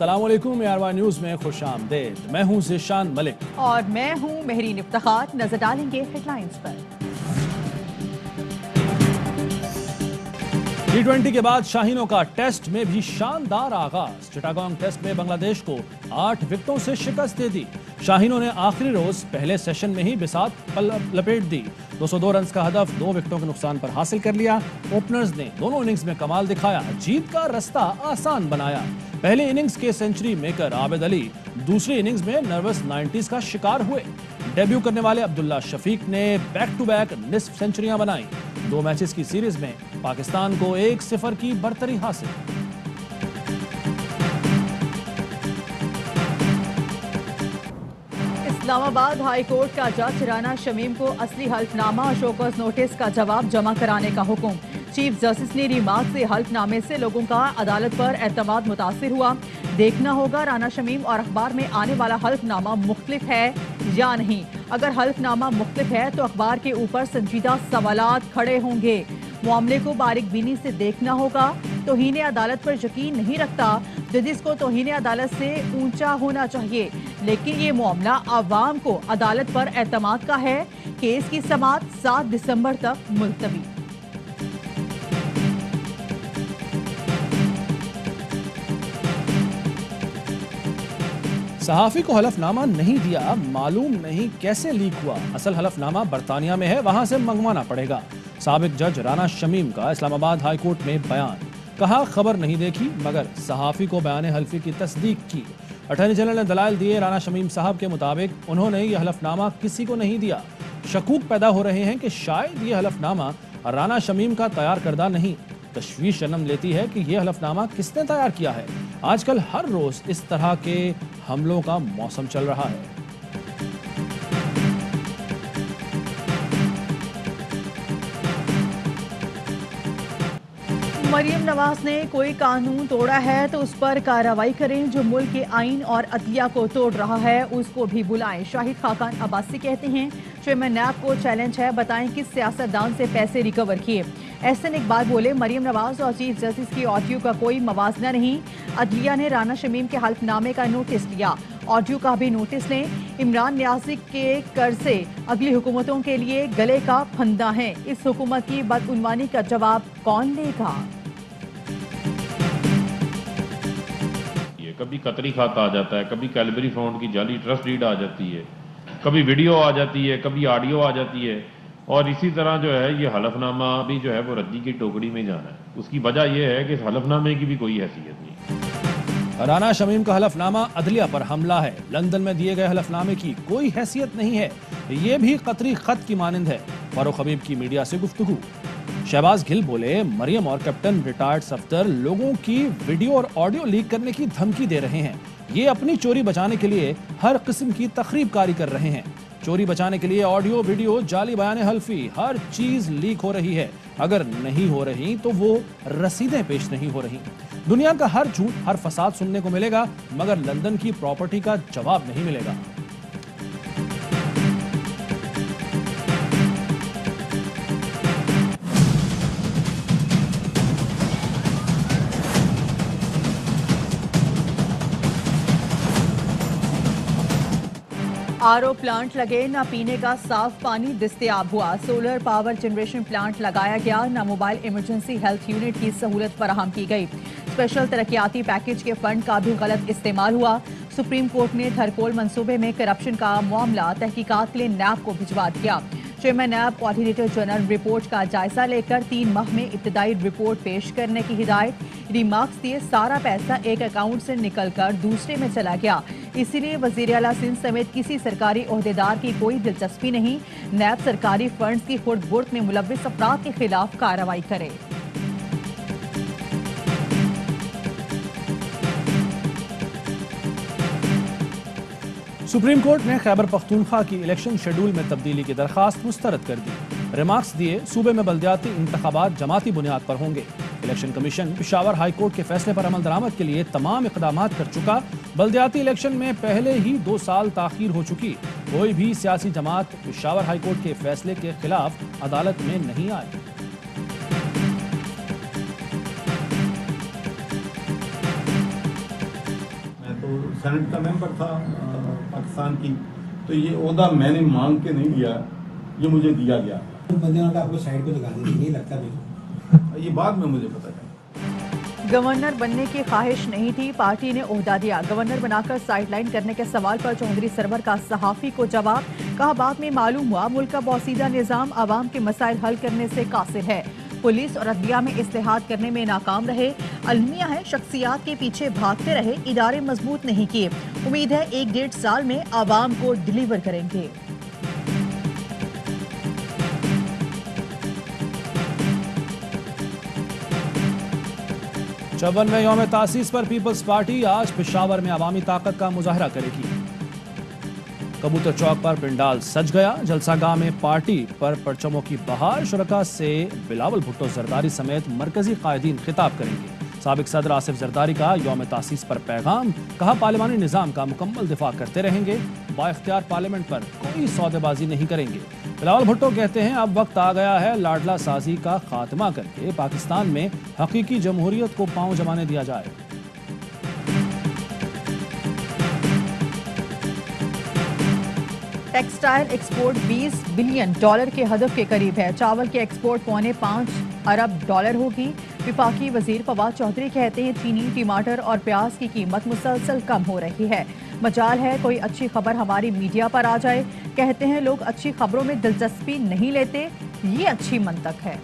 अस्सलाम वालेकुम, ARY news में खुशामदीद। मैं हूं ज़ीशान मलिक और मैं हूं मेहरीन इफ्तिखार। नजर डालेंगे हेडलाइंस पर। T20 के बाद शाहीनों का टेस्ट में भी शानदार आगाज। चिटागोंग टेस्ट में बांग्लादेश को 8 विकेटों से शिकस्त दे दी। शाहीनों ने आखिरी रोज पहले सेशन में ही बिसात लपेट दी। 202 रन का हदफ 2 विकेटों के नुकसान पर हासिल कर लिया। ओपनर्स ने दोनों इनिंग्स में कमाल दिखाया, जीत का रास्ता आसान बनाया। पहले इनिंग्स के सेंचुरी मेकर आबिद अली दूसरी इनिंग्स में नर्वस 90s का शिकार हुए। डेब्यू करने वाले अब्दुल्ला शफीक ने बैक टू बैक निस्फ सेंचुरियां बनाई। 2 मैचेस की सीरीज में पाकिस्तान को 1-0 की बढ़तरी हासिल। इस्लामाबाद हाई कोर्ट का जज राना शमीम को असली हल्फनामा और शोकॉज नोटिस का जवाब जमा कराने का हुक्म। चीफ जस्टिस ने रिमार्क से हल्फनामे से लोगों का अदालत पर एतमाद मुतासिर हुआ। देखना होगा राना शमीम और अखबार में आने वाला हल्फनामा मुख्तलिफ है या नहीं। अगर हल्फनामा मुख्तलिफ है तो अखबार के ऊपर संजीदा सवालात खड़े होंगे। मामले को बारीकबीनी से देखना होगा। तौहीन अदालत पर यकीन नहीं रखता। जजिस को तौहीन अदालत से ऊंचा होना चाहिए, लेकिन ये मामला आवाम को अदालत पर एतमाद का है। केस की समाअत 7 दिसंबर तक मुलतवी। सहाफी को हलफनामा नहीं दिया, मालूम नहीं कैसे लीक हुआ। असल हलफनामा बरतानिया में है, वहां से मंगवाना पड़ेगा। साबिक जज राना शमीम का इस्लामाबाद हाई कोर्ट में बयान। कहा खबर नहीं देखी मगर सहाफी को बयान हल्फी की तस्दीक की। अटॉर्नी जनरल ने दलाइल दिए। राना शमीम साहब के मुताबिक उन्होंने यह हलफनामा किसी को नहीं दिया। शकूक पैदा हो रहे हैं कि शायद यह हलफनामा राना शमीम का तैयार करदा नहीं। तशवीश जन्म लेती है कि यह हलफनामा किसने तैयार किया है। आजकल हर रोज इस तरह के हमलों का मौसम चल रहा है। मरियम नवाज ने कोई कानून तोड़ा है तो उस पर कार्रवाई करें। जो मुल्क के आइन और अदलिया को तोड़ रहा है उसको भी बुलाएं। शाहिद खाकान अब्बासी कहते हैं चेयरमैन नैब को चैलेंज है, बताएं किस सियासतदान से पैसे रिकवर किए। एहसन इकबाल बोले मरियम नवाज और चीफ जस्टिस की ऑडियो का कोई मवाजना नहीं। अदलिया ने राना शमीम के हल्फनामे का नोटिस लिया, ऑडियो का भी नोटिस लें। इमरान न्याजी के कर्जे अगली हुकूमतों के लिए गले का फंदा है। इस हुकूमत की बदउनवानी का जवाब कौन लेगा। कभी कतरी खाता आ जाता है, कभी कैलबरी फाउंड की जाली ट्रस्ट डीड आ जाती है, कभी वीडियो आ जाती है, कभी ऑडियो आ जाती है। और इसी तरह जो है ये हलफनामा भी जो है वो रद्दी की टोकरी में जाना है। उसकी वजह यह है कि इस हलफनामे की भी कोई हैसियत नहीं। राना शमीम का हलफनामा अदलिया पर हमला है। लंदन में दिए गए हलफनामे की कोई हैसियत नहीं है। ये भी कतरी खत की मानिंद है। फारूक हबीब की मीडिया से गुफ्तगू। शहबाज गिल बोले मरियम और कैप्टन रिटायर्ड सफ्दर लोगों की वीडियो और ऑडियो लीक करने की धमकी दे रहे हैं। ये अपनी चोरी बचाने के लिए हर किस्म की तखरीबकारी कर रहे हैं। चोरी बचाने के लिए ऑडियो वीडियो जाली बयान हल्फी हर चीज लीक हो रही है। अगर नहीं हो रही तो वो रसीदें पेश नहीं हो रही। दुनिया का हर झूठ हर फसाद सुनने को मिलेगा मगर लंदन की प्रॉपर्टी का जवाब नहीं मिलेगा। आरओ प्लांट लगे न पीने का साफ पानी दस्तयाब हुआ। सोलर पावर जनरेशन प्लांट लगाया गया न मोबाइल इमरजेंसी हेल्थ यूनिट की सहूलत फराहम की गई। स्पेशल तरक्याती पैकेज के फंड का भी गलत इस्तेमाल हुआ। सुप्रीम कोर्ट ने धरकोल मंसूबे में करप्शन का मामला तहकीकात के लिए नैब को भिजवा दिया। चेयरमैन नैब कोऑर्डिनेटर जनरल रिपोर्ट का जायजा लेकर 3 माह में इब्तदाई रिपोर्ट पेश करने की हिदायत। रिमार्क्स दिए सारा पैसा एक अकाउंट से निकलकर दूसरे में चला गया, इसीलिए वजीर आला सिंध समेत किसी सरकारी ओहदेदार की कोई दिलचस्पी नहीं। नैब सरकारी फंड्स की खुर्द-बुर्द में मुलव्विस अफराद के खिलाफ कार्रवाई करे। सुप्रीम कोर्ट ने खैबर पख्तूनख्वा की इलेक्शन शेड्यूल में तब्दीली की दरखास्त मुस्तरद कर दी। रिमार्क्स दिए सूबे में बल्दियाती इंतखाबात जमाती बुनियाद पर होंगे। Election commission Peshawar high court के फैसले पर अमल दरामद के लिए तमाम इकदाम कर चुका। बल्दियाती इलेक्शन में पहले ही 2 साल ताखीर हो चुकी। कोई भी सियासी जमात पेशावर हाई कोर्ट के फैसले के खिलाफ अदालत में नहीं आई। सेनेट का मेंबर था पाकिस्तान की, तो ये ओहदा मैंने मांग के नहीं लिया, ये मुझे दिया गया। बंदे आपको साइड पे लगा देंगे, नहीं लगता मुझे, ये बाद में मुझे पता चला। गवर्नर बनने की ख्वाहिश नहीं थी, पार्टी ने ओहदा दिया। गवर्नर बनाकर साइडलाइन करने के सवाल पर चौधरी सरवर का सहाफी को जवाब, कहा बाद में मालूम हुआ मुल्क का बोसीदा निजाम आवाम के मसाइल हल करने से कासिर है। पुलिस और अदलिया में इस्तेहाद करने में नाकाम रहे। अलमिया है शख्सियात के पीछे भागते रहे, इदारे मजबूत नहीं किए। उम्मीद है 1-1.5 साल में आवाम को डिलीवर करेंगे। चौवनवें यौम तासीस पर पीपल्स पार्टी आज पेशावर में अवामी ताकत का मुजाहरा करेगी। कबूतर चौक पर पिंडाल सज गया। जलसागाह में पार्टी पर परचमों की बहार। शुरका से बिलावल भुट्टो जरदारी समेत मरकजी कायदीन खिताब करेंगे। साबिक सदर आसिफ जरदारी का यौम तासीस पर पैगाम, कहा पार्लिमानी निजाम का मुकम्मल दिफा करते रहेंगे, बाइख्तियार पार्लियामेंट पर कोई सौदेबाजी नहीं करेंगे। बिलावल भुट्टो कहते हैं अब वक्त आ गया है लाडला साजी का खात्मा करके पाकिस्तान में हकीकी जमहूरियत को पांव जमाने दिया जाए। टेक्सटाइल एक्सपोर्ट $20 बिलियन के हदफ के करीब है। चावल के एक्सपोर्ट $5.25 अरब होगी। विफाकी वजीर फवाद चौधरी कहते हैं चीनी, टमाटर और प्याज की कीमत मुसलसल कम हो रही है। मजाल है कोई अच्छी खबर हमारी मीडिया पर आ जाए। कहते हैं लोग अच्छी खबरों में दिलचस्पी नहीं लेते, ये अच्छी मंतक है।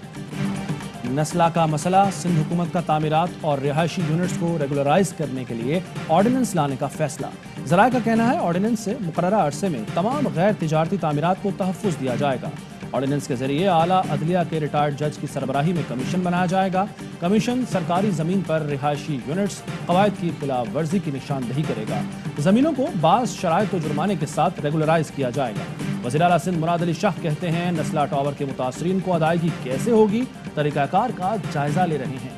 नस्ला का मसला, सिंध हुकूमत का तामीरात और रिहायशी यूनिट्स को रेगुलराइज करने के लिए ऑर्डिनेंस लाने का फैसला। ज़राए का कहना है ऑर्डिनेंस से मुकर्ररा अरसे में तमाम गैर तिजारती तामीरात को तहफ़्फ़ुज़ दिया जाएगा। ऑर्डिनेंस के जरिए आला अदलिया के रिटायर्ड जज की सरबराही में कमीशन बनाया जाएगा। कमीशन सरकारी ज़मीन पर रिहायशी यूनिट्स कवायद की खिलाफ वर्जी की निशानदही करेगा। ज़मीनों को बाज़ शराइत व जुर्माने के साथ रेगुलराइज किया जाएगा। वज़ीर आला सिंध मुराद अली शाह कहते हैं नस्ला टावर के मुतासरीन को अदायगी कैसे होगी, तरीक़ाकार का जायजा ले रहे हैं।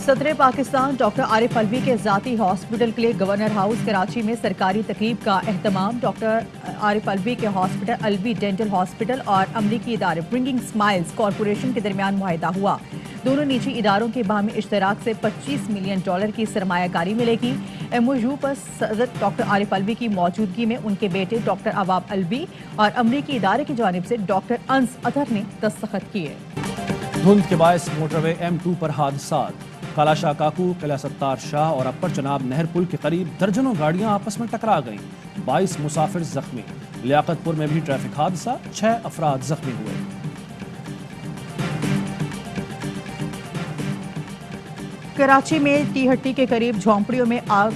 सदर पाकिस्तान डॉक्टर आरिफ अलवी के ज़ाती हॉस्पिटल के लिए गवर्नर हाउस कराची में सरकारी तकरीब का एहतमाम। डॉक्टर आरिफ अलवी के हॉस्पिटल अलवी डेंटल हॉस्पिटल और अमरीकी इदारे ब्रिंगिंग स्माइल्स कॉरपोरेशन के दरमियान मुआहिदा हुआ। दोनों निजी इदारों के बाहमी इश्तराक से $25 मिलियन की सरमायाकारी मिलेगी। MOU पर सदर डॉक्टर आरिफ अलवी की मौजूदगी में उनके बेटे डॉक्टर अवाब अलवी और अमरीकी इदारे की जानिब से डॉक्टर अंस अतहर ने दस्तखत किए। धुंध के बायस मोटरवे M2 पर हादसात। कालाशाह काकू, किला सत्तार शाह और अपर चनाब नहर पुल के करीब दर्जनों गाड़ियां आपस में टकरा गईं। 22 मुसाफिर जख्मी। लियाकतपुर में भी ट्रैफिक हादसा, 6 अफराद जख्मी हुए। कराची में टीहट्टी के करीब झोंपड़ियों में आग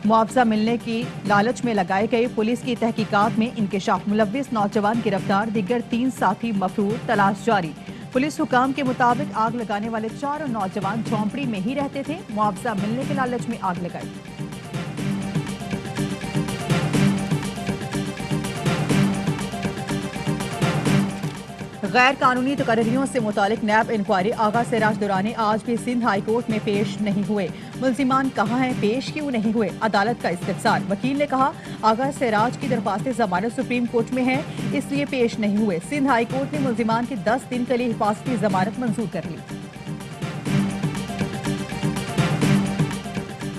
मुआवजा मिलने की लालच में लगाए गए पुलिस की तहकीकात में इंकिशाफ। मुलव्विस नौजवान गिरफ्तार, दीगर 3 साथी मफरूर, तलाश जारी। पुलिस हुकाम के मुताबिक आग लगाने वाले 4 नौजवान झोंपड़ी में ही रहते थे, मुआवजा मिलने के लालच में आग लगाई। गैर कानूनी तकरीरों से मुतालिक नैब इंक्वायरी आगा सिराज दुरानी आज भी सिंध हाई कोर्ट में पेश नहीं हुए। मुल्जिमान कहाँ हैं, पेश क्यों नहीं हुए, अदालत का इस्तिफसार। वकील ने कहा आगा सिराज की दरख्वास्त जमानत सुप्रीम कोर्ट में है, इसलिए पेश नहीं हुए। सिंध हाई कोर्ट ने मुल्जिमान की 10 दिन के लिए हिफाजती जमानत मंजूर कर ली।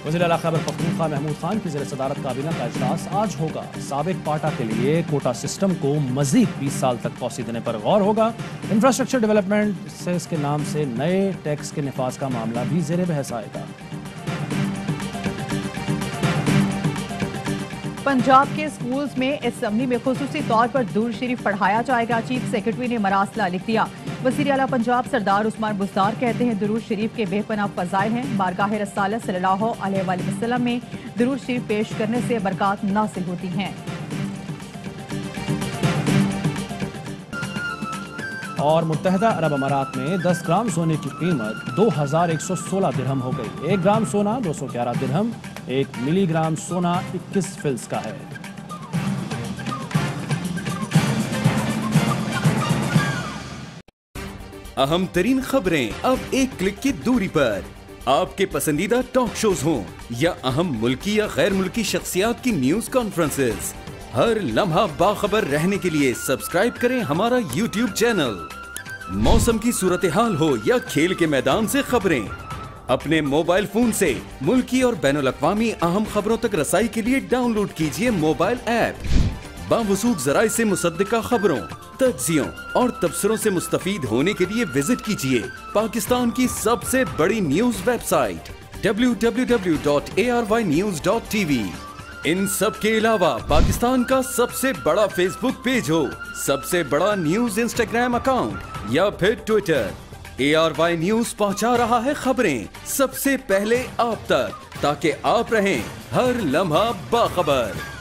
वज़ीर आला खैबर पख्तूनख्वा महमूद खान की ज़ेर सदारत काबीना का इजलास आज होगा। साबिक पाटा के लिए कोटा सिस्टम को मजीद 20 साल तक तौसी देने पर गौर होगा। इंफ्रास्ट्रक्चर डेवलपमेंट सेस के नाम से नए टैक्स के निफाज का मामला भी ज़ेर बहस आएगा। पंजाब के स्कूल्स में असेंबली में खुसूसी तौर पर दुरूद शरीफ पढ़ाया जाएगा। चीफ सेक्रेटरी ने मरासला लिख दिया। वज़ीर आला पंजाब सरदार उस्मान बुज़दार कहते हैं दुरूद शरीफ के बेपनाह फ़ज़ाइल हैं। बारगाह रसूल सल्लल्लाहु अलैहि वसल्लम में दुरूद शरीफ पेश करने से बरक़ात नासिल होती हैं। और मुत्तहदा अरब अमारात में 10 ग्राम सोने की कीमत 2116 दिरहम हो गई। 1 ग्राम सोना 211 दिरहम, 1 मिलीग्राम सोना 21 फिल्स का है। अहम तरीन खबरें अब एक क्लिक की दूरी पर। आपके पसंदीदा टॉक शोज हों या अहम मुल्की या गैर मुल्की शख्सियात की न्यूज कॉन्फ्रेंसेस, हर लम्हा बाखबर रहने के लिए सब्सक्राइब करें हमारा YouTube चैनल। मौसम की सूरत हाल हो या खेल के मैदान से खबरें, अपने मोबाइल फोन से मुल्की और बैनुल-अक़वामी अहम खबरों तक रसाई के लिए डाउनलोड कीजिए मोबाइल ऐप। बावसूख ज़राए से मुसद्दिका खबरों, तज्ज़ियों और तबसरों से मुस्तफीद होने के लिए विजिट कीजिए पाकिस्तान की सबसे बड़ी न्यूज वेबसाइट www.arYnews.tv। इन सब के अलावा पाकिस्तान का सबसे बड़ा फेसबुक पेज हो, सबसे बड़ा न्यूज इंस्टाग्राम अकाउंट या फिर ट्विटर, ARY न्यूज पहुंचा रहा है खबरें सबसे पहले आप तक, ताकि आप रहें हर लम्हा बाखबर।